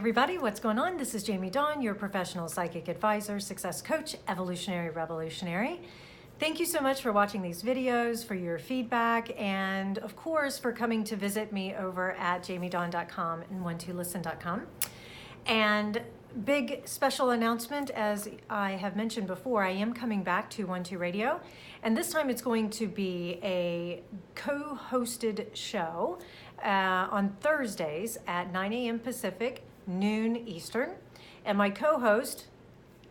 everybody, what's going on? This is Jamie Dawn, your professional psychic advisor, success coach, evolutionary revolutionary. Thank you so much for watching these videos, for your feedback, and of course for coming to visit me over at jamiedawn.com and 12listen.com. And big special announcement, as I have mentioned before, I am coming back to 12 Radio, and this time it's going to be a co-hosted show on Thursdays at 9 a.m. Pacific, noon Eastern. And my co-host,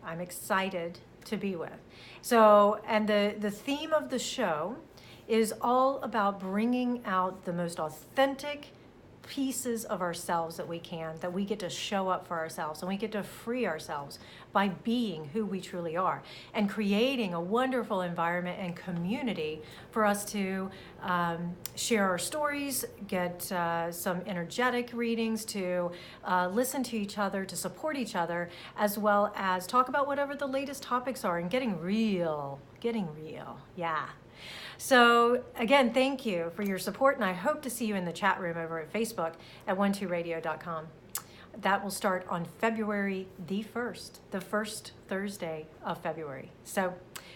I'm excited to be with. So, and the theme of the show is all about bringing out the most authentic pieces of ourselves that we can, that we get to show up for ourselves, and we get to free ourselves by being who we truly are and creating a wonderful environment and community for us to share our stories, get some energetic readings, to listen to each other, to support each other, as well as talk about whatever the latest topics are and getting real, yeah. So again, thank you for your support, and I hope to see you in the chat room over at Facebook at 12radio.com. That will start on February the 1st, the first Thursday of February. So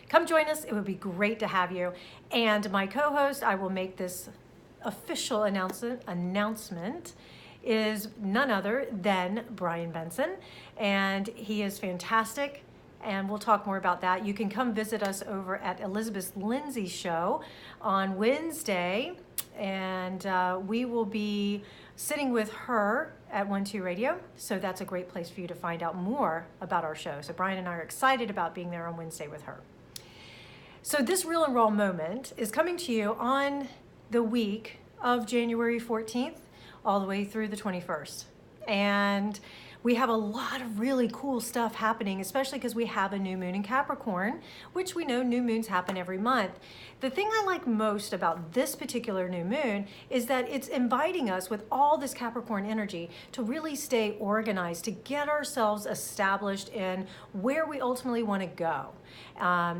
come join us. It would be great to have you. And my co-host, I will make this official announcement, is none other than Brian Benson, and he is fantastic. And we'll talk more about that. You can come visit us over at Elizabeth Lindsay's show on Wednesday, and we will be sitting with her at 12 Radio. So that's a great place for you to find out more about our show. So Brian and I are excited about being there on Wednesday with her. So this Real and Raw moment is coming to you on the week of January 14th all the way through the 21st. And we have a lot of really cool stuff happening, especially because we have a new moon in Capricorn, which we know new moons happen every month. The thing I like most about this particular new moon is that it's inviting us with all this Capricorn energy to really stay organized, to get ourselves established in where we ultimately want to go,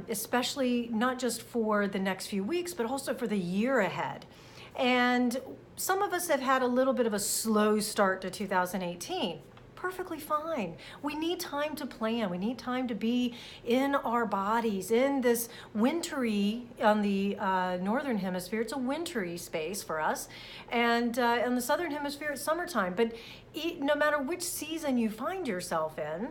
especially not just for the next few weeks, but also for the year ahead. And some of us have had a little bit of a slow start to 2018. Perfectly fine. We need time to plan. We need time to be in our bodies in this wintry, on the northern hemisphere, it's a wintry space for us. And in the southern hemisphere, it's summertime. But no matter which season you find yourself in,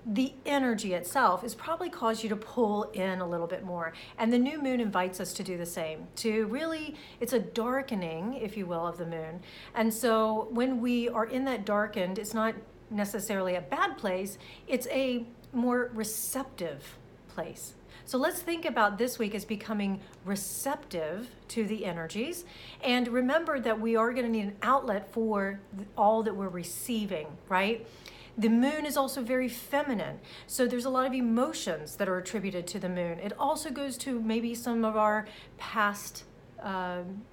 the energy itself is probably caused you to pull in a little bit more. And the new moon invites us to do the same, to really, it's a darkening, if you will, of the moon. And so when we are in that darkened, it's not necessarily a bad place, it's a more receptive place. So let's think about this week as becoming receptive to the energies, and remember that we are going to need an outlet for all that we're receiving, right? The moon is also very feminine, so there's a lot of emotions that are attributed to the moon. It also goes to maybe some of our past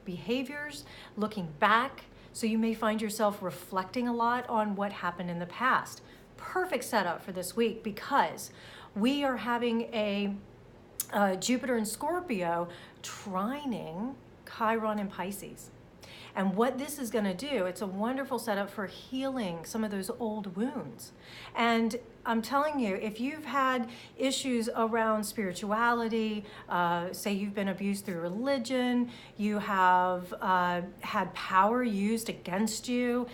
behaviors, looking back. So you may find yourself reflecting a lot on what happened in the past. Perfect setup for this week because we are having a Jupiter in Scorpio trining Chiron in Pisces. And what this is going to do, it's a wonderful setup for healing some of those old wounds. And I'm telling you, if you've had issues around spirituality, say you've been abused through religion, you have had power used against you,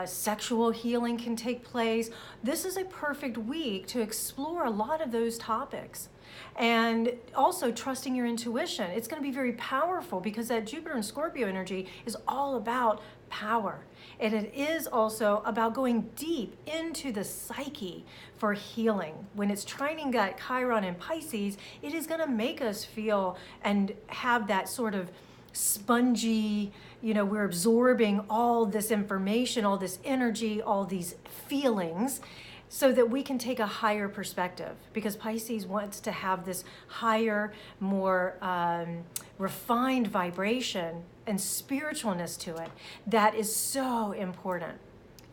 sexual healing can take place. This is a perfect week to explore a lot of those topics. And also trusting your intuition. It's going to be very powerful because that Jupiter and Scorpio energy is all about power. And it is also about going deep into the psyche for healing. When it's trining that Chiron in Pisces, it is going to make us feel and have that sort of spongy, we're absorbing all this information, all this energy, all these feelings, so that we can take a higher perspective, because Pisces wants to have this higher, more refined vibration and spiritualness to it that is so important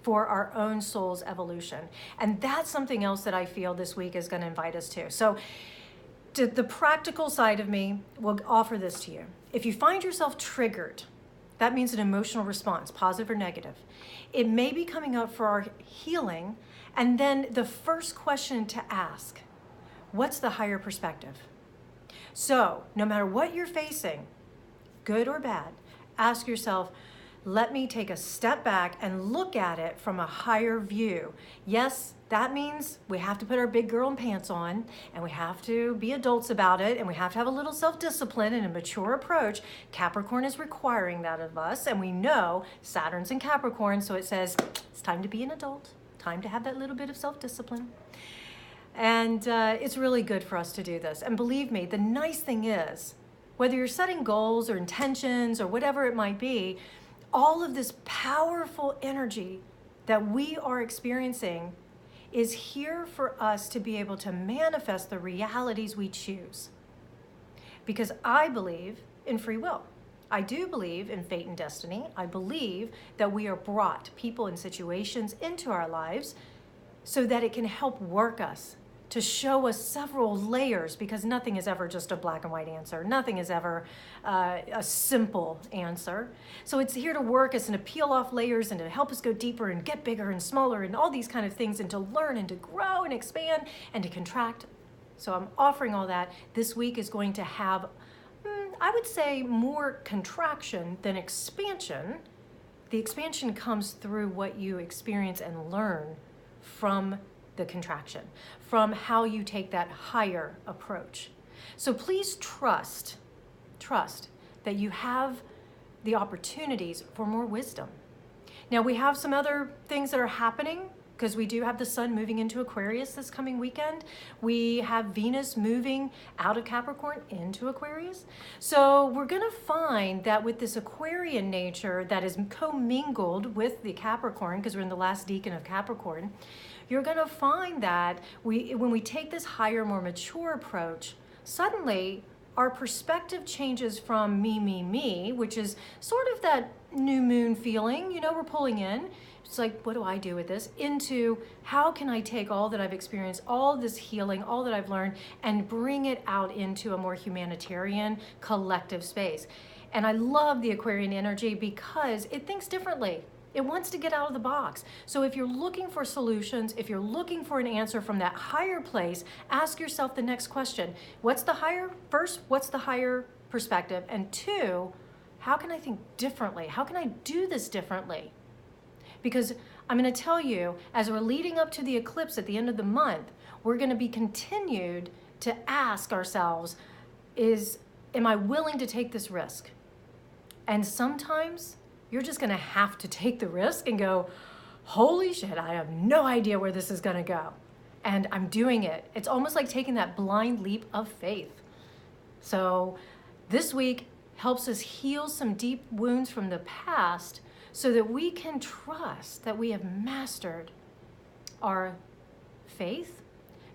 for our own soul's evolution. And that's something else that I feel this week is going to invite us to. So the practical side of me will offer this to you. If you find yourself triggered That means an emotional response, positive or negative. It may be coming up for our healing, and then the first question to ask, what's the higher perspective? So no matter what you're facing, good or bad, ask yourself, let me take a step back and look at it from a higher view. Yes, that means we have to put our big girl pants on, and we have to be adults about it, and we have to have a little self-discipline and a mature approach. Capricorn is requiring that of us, and we know Saturn's in Capricorn, so it says it's time to be an adult, time to have that little bit of self-discipline. And it's really good for us to do this. And believe me, the nice thing is, whether you're setting goals or intentions or whatever it might be, all of this powerful energy that we are experiencing is here for us to be able to manifest the realities we choose. Because I believe in free will. I do believe in fate and destiny. I believe that we are brought people and situations into our lives so that it can help work us, to show us several layers, because nothing is ever just a black and white answer. Nothing is ever a simple answer. So it's here to work us and to peel off layers and to help us go deeper and get bigger and smaller and all these kind of things, and to learn and to grow and expand and to contract. So I'm offering all that. This week is going to have, I would say, more contraction than expansion. The expansion comes through what you experience and learn from the contraction, from how you take that higher approach. So please trust that you have the opportunities for more wisdom. Now we have some other things that are happening, because we do have the sun moving into Aquarius this coming weekend. We have Venus moving out of Capricorn into Aquarius. So we're gonna find that with this Aquarian nature that is commingled with the Capricorn, because we're in the last decan of Capricorn, you're gonna find that when we take this higher, more mature approach, suddenly our perspective changes from me, which is sort of that new moon feeling, we're pulling in. It's like, what do I do with this? Into how can I take all that I've experienced, all this healing, all that I've learned, and bring it out into a more humanitarian, collective space. And I love the Aquarian energy because it thinks differently. It wants to get out of the box. So if you're looking for solutions, if you're looking for an answer from that higher place, ask yourself the next question. What's the higher perspective? And two, how can I think differently? How can I do this differently? Because I'm going to tell you, as we're leading up to the eclipse at the end of the month, we're going to be continued to ask ourselves, am I willing to take this risk? And sometimes you're just going to have to take the risk and go, holy shit, I have no idea where this is going to go. And I'm doing it. It's almost like taking that blind leap of faith. So this week helps us heal some deep wounds from the past so that we can trust that we have mastered our faith.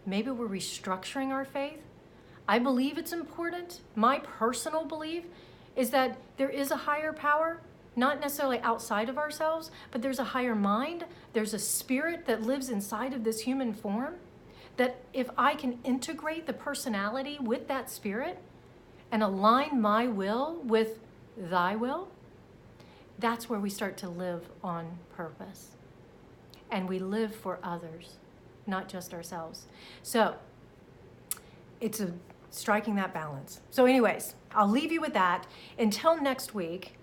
Maybe we're restructuring our faith. I believe it's important. My personal belief is that there is a higher power, not necessarily outside of ourselves, but there's a higher mind. There's a spirit that lives inside of this human form, that if I can integrate the personality with that spirit and align my will with thy will, that's where we start to live on purpose. And we live for others, not just ourselves. So it's striking that balance. So anyways, I'll leave you with that. Until next week,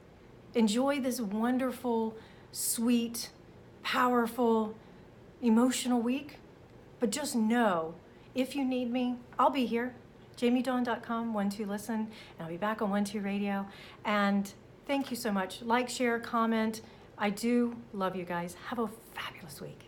enjoy this wonderful, sweet, powerful, emotional week. But just know, if you need me, I'll be here. JamieDawn.com, 12listen, and I'll be back on 12 Radio. And thank you so much. Like, share, comment. I do love you guys. Have a fabulous week.